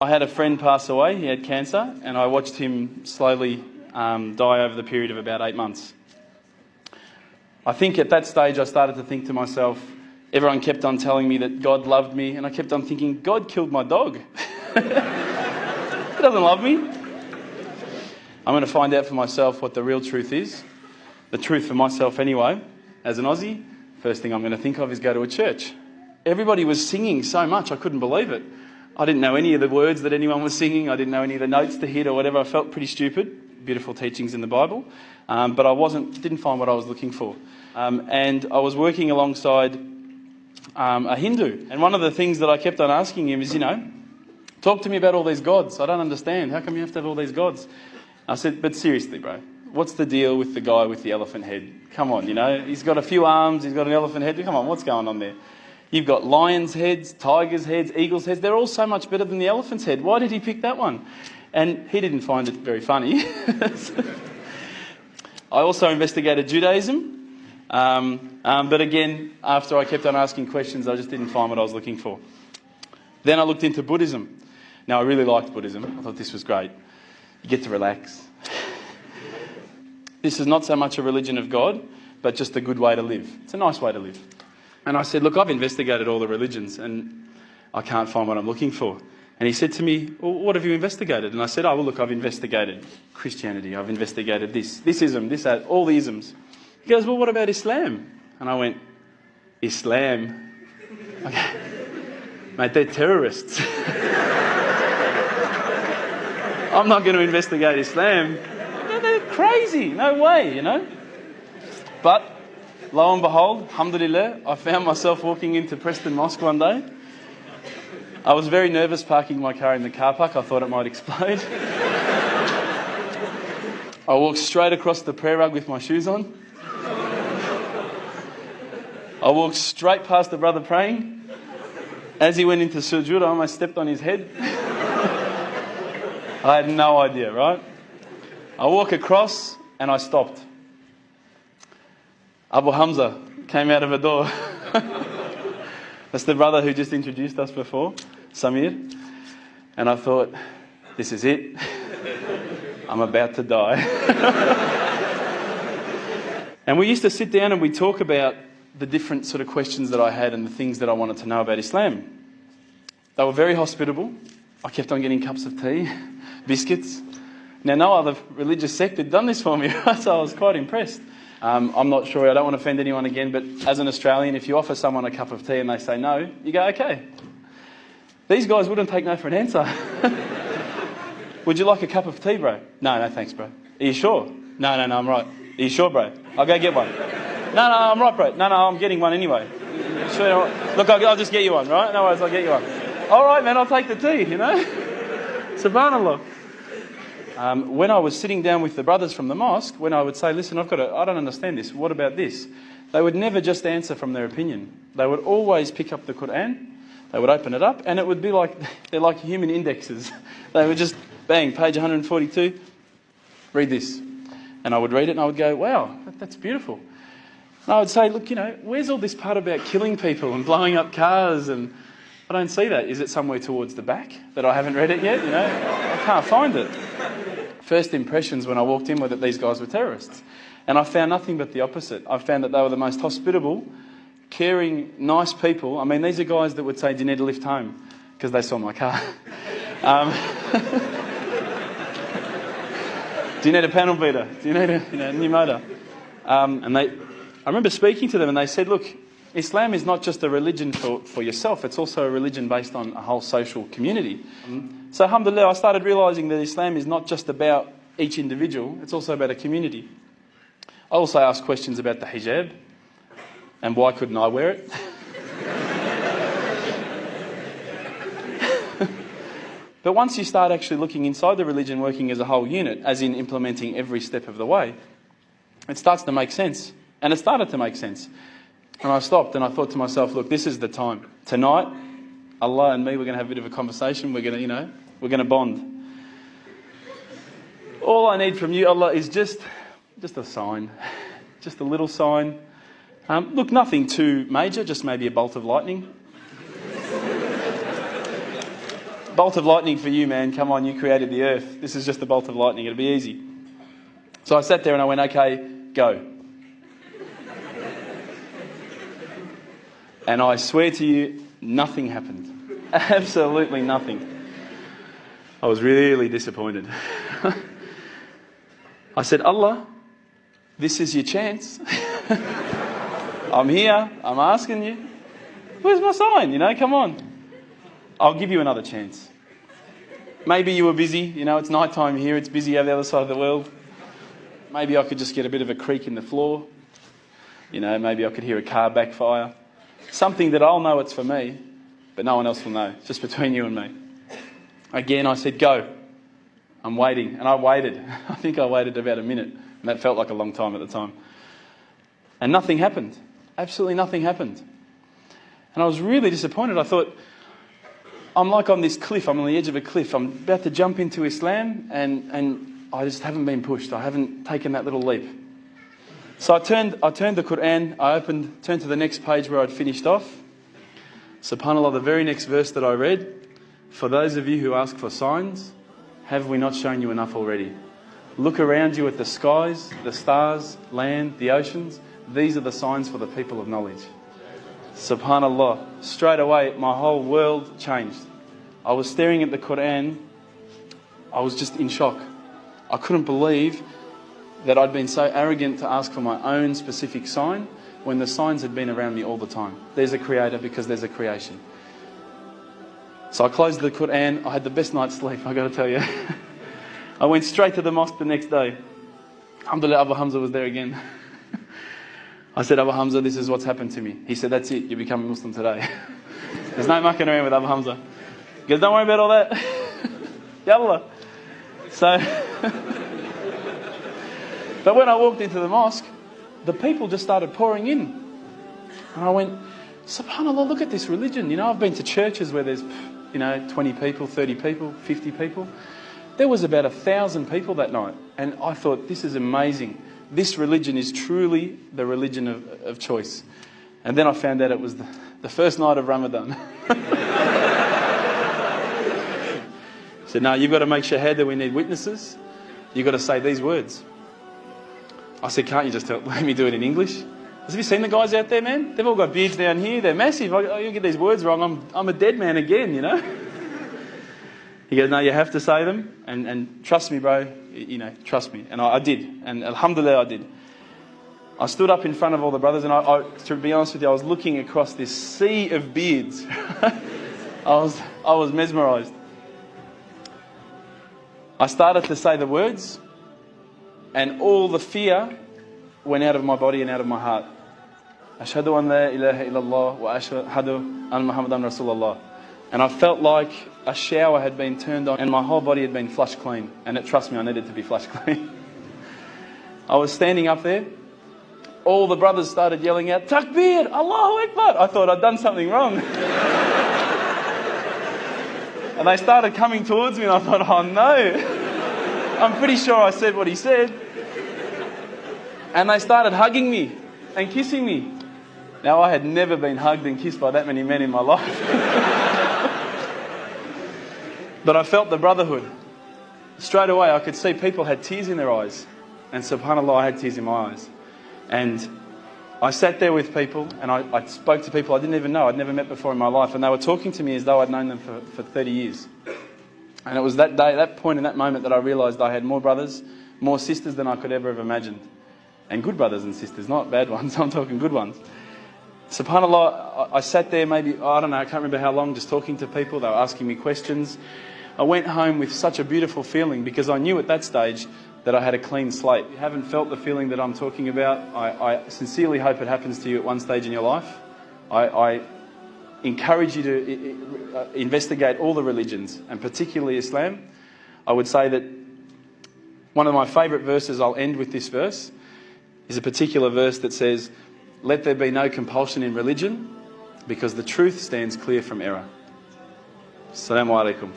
I had a friend pass away. He had cancer, and I watched him slowly die over the period of about 8 months. I think at that stage I started to think to myself, everyone kept on telling me that God loved me, and I kept on thinking, God killed my dog. He doesn't love me. I'm going to find out for myself what the real truth is. The truth for myself anyway, as an Aussie, first thing I'm going to think of is go to a church. Everybody was singing so much, I couldn't believe it. I didn't know any of the words that anyone was singing. I didn't know any of the notes to hit or whatever. I felt pretty stupid. Beautiful teachings in the Bible. But I didn't find what I was looking for. And I was working alongside a Hindu. And one of the things that I kept on asking him is, talk to me about all these gods. I don't understand. How come you have to have all these gods? I said, but seriously, bro, what's the deal with the guy with the elephant head? Come on, he's got a few arms, he's got an elephant head. Come on, what's going on there? You've got lions' heads, tigers' heads, eagles' heads. They're all so much better than the elephant's head. Why did he pick that one? And he didn't find it very funny. I also investigated Judaism. But again, after I kept on asking questions, I just didn't find what I was looking for. Then I looked into Buddhism. Now, I really liked Buddhism. I thought this was great. You get to relax. This is not so much a religion of God, but just a good way to live. It's a nice way to live. And I said, look, I've investigated all the religions and I can't find what I'm looking for. And he said to me, well, what have you investigated? And I said, look, I've investigated Christianity. I've investigated this ism, that, all the isms. He goes, well, what about Islam? And I went, Islam? Okay. Mate, they're terrorists. I'm not going to investigate Islam. They're crazy. No way, But lo and behold, alhamdulillah, I found myself walking into Preston Mosque one day. I was very nervous parking my car in the car park. I thought it might explode. I walked straight across the prayer rug with my shoes on. I walked straight past the brother praying. As he went into sujood, I almost stepped on his head. I had no idea, right? I walk across and I stopped. Abu Hamza came out of a door. That's the brother who just introduced us before, Samir. And I thought, this is it. I'm about to die. And we used to sit down and we'd talk about the different sort of questions that I had and the things that I wanted to know about Islam. They were very hospitable. I kept on getting cups of tea, biscuits. Now, no other religious sect had done this for me, right? So I was quite impressed. I'm not sure, I don't want to offend anyone again, but as an Australian, if you offer someone a cup of tea and they say no, you go, okay. These guys wouldn't take no for an answer. Would you like a cup of tea, bro? No, thanks, bro. Are you sure? No, I'm right. Are you sure, bro? I'll go get one. No, I'm right, bro. No, I'm getting one anyway. Sure, look, I'll just get you one, right? No worries, I'll get you one. All right, man, I'll take the tea, Subhanallah. When I was sitting down with the brothers from the mosque, when I would say, listen, I don't understand this. What about this? They would never just answer from their opinion. They would always pick up the Quran. They would open it up and it would be they're like human indexes. They would just, bang, page 142, read this. And I would read it and I would go, wow, that's beautiful. And I would say, look, where's all this part about killing people and blowing up cars? And I don't see that. Is it somewhere towards the back that I haven't read it yet? I can't find it. First impressions when I walked in were that these guys were terrorists. And I found nothing but the opposite. I found that they were the most hospitable, caring, nice people. I mean, these are guys that would say, do you need a lift home? Because they saw my car. Do you need a panel beater? Do you need a new motor? I remember speaking to them and they said, look, Islam is not just a religion for yourself, it's also a religion based on a whole social community. So alhamdulillah, I started realising that Islam is not just about each individual, it's also about a community. I also asked questions about the hijab and why couldn't I wear it. But once you start actually looking inside the religion, working as a whole unit, as in implementing every step of the way, it starts to make sense. And it started to make sense. And I stopped and I thought to myself, look, this is the time. Tonight, Allah and me, we're going to have a bit of a conversation. We're going to bond. All I need from you, Allah, is just a sign. Just a little sign. Look, nothing too major, just maybe a bolt of lightning. Bolt of lightning for you, man. Come on, you created the earth. This is just a bolt of lightning. It'll be easy. So I sat there and I went, okay, go. And I swear to you, nothing happened. Absolutely nothing. I was really disappointed. I said, Allah, this is your chance. I'm here. I'm asking you. Where's my sign? Come on. I'll give you another chance. Maybe you were busy. It's night time here. It's busy over the other side of the world. Maybe I could just get a bit of a creak in the floor. Maybe I could hear a car backfire. Something that I'll know it's for me, but no one else will know. It's just between you and me. Again, I said, go. I'm waiting. And I waited. I think I waited about a minute. And that felt like a long time at the time. And nothing happened. Absolutely nothing happened. And I was really disappointed. I thought, I'm like on this cliff. I'm on the edge of a cliff. I'm about to jump into Islam and I just haven't been pushed. I haven't taken that little leap. So I turned the Quran. I turned to the next page where I'd finished off. SubhanAllah, the very next verse that I read. For those of you who ask for signs, have we not shown you enough already? Look around you at the skies, the stars, land, the oceans. These are the signs for the people of knowledge. SubhanAllah. Straight away, my whole world changed. I was staring at the Quran. I was just in shock. I couldn't believe that I'd been so arrogant to ask for my own specific sign when the signs had been around me all the time. There's a creator because there's a creation. So I closed the Quran. I had the best night's sleep, I got to tell you. I went straight to the mosque the next day. Alhamdulillah, Abu Hamza was there again. I said, Abu Hamza, this is what's happened to me. He said, that's it, you become a Muslim today. There's no mucking around with Abu Hamza. He goes, don't worry about all that. Yallah. So, but when I walked into the mosque, the people just started pouring in. And I went, SubhanAllah, look at this religion. I've been to churches where there's, 20 people, 30 people, 50 people. There was about 1,000 people that night. And I thought, this is amazing. This religion is truly the religion of choice. And then I found out it was the first night of Ramadan. He said, no, you've got to make shahada, we need witnesses. You've got to say these words. I said, can't you just let me do it in English? Have you seen the guys out there, man? They've all got beards down here. They're massive. You get these words wrong, I'm a dead man again, He goes, no, you have to say them. And trust me, bro. Trust me. And I did. And alhamdulillah, I did. I stood up in front of all the brothers and I to be honest with you, I was looking across this sea of beards. I was mesmerised. I started to say the words and all the fear went out of my body and out of my heart. Ashhadu an la ilaha illallah wa ashhadu an Muhammadan Rasulullah. And I felt like a shower had been turned on and my whole body had been flushed clean. And trust me, I needed to be flushed clean. I was standing up there. All the brothers started yelling out, Takbir, Allahu Akbar. I thought I'd done something wrong. And they started coming towards me and I thought, oh no. I'm pretty sure I said what he said. And they started hugging me and kissing me. Now, I had never been hugged and kissed by that many men in my life. But I felt the brotherhood. Straight away, I could see people had tears in their eyes. And subhanAllah, I had tears in my eyes. And I sat there with people and I spoke to people I didn't even know, I'd never met before in my life. And they were talking to me as though I'd known them for 30 years. And it was that day, that point in that moment that I realised I had more brothers, more sisters than I could ever have imagined. And good brothers and sisters, not bad ones, I'm talking good ones. SubhanAllah, I sat there maybe, I don't know, I can't remember how long, just talking to people. They were asking me questions. I went home with such a beautiful feeling because I knew at that stage that I had a clean slate. If you haven't felt the feeling that I'm talking about, I sincerely hope it happens to you at one stage in your life. I encourage you to investigate all the religions, and particularly Islam. I would say that one of my favourite verses, I'll end with this verse, is a particular verse that says, let there be no compulsion in religion because the truth stands clear from error. Assalamu alaikum.